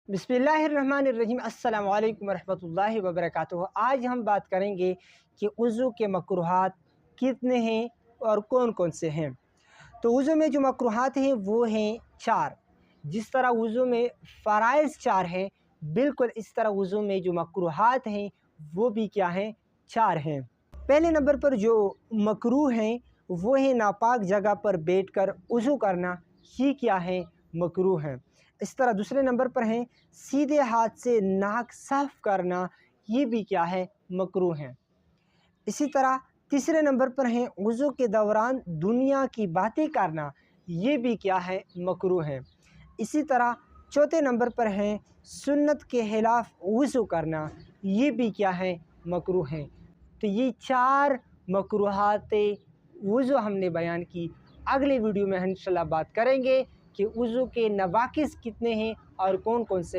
बिस्मिल्लाहिर्रहमानिर्रहीम अस्सलाम वालेकुम वरहमतुल्लाहि वबरकातुहू। आज हम बात करेंगे कि वज़ू के मकरूहात कितने हैं और कौन कौन से हैं। तो वज़ू में जो मकरूहात हैं वो हैं 4। जिस तरह वज़ू में फ़राइज़ 4 हैं, बिल्कुल इस तरह वज़ू में जो मकरूहात हैं वो भी क्या हैं, 4 हैं। पहले नंबर पर जो मकरूह हैं वो है नापाक जगह पर बैठकर वज़ू करना, ही क्या है, मकरूह है। इस तरह दूसरे नंबर पर हैं सीधे हाथ से नाक साफ़ करना, ये भी क्या है, मकरूह है। इसी तरह तीसरे नंबर पर हैं वज़ू के दौरान दुनिया की बातें करना, ये भी क्या है, मकरूह है। इसी तरह चौथे नंबर पर हैं सुन्नत के खिलाफ़ वज़ू करना, ये भी क्या है, मकरूह है। तो ये 4 मकरूहात वज़ू हमने बयान की। अगले वीडियो में इंशाअल्लाह बात करेंगे कि वज़ू के नवाक़िस कितने हैं और कौन कौन से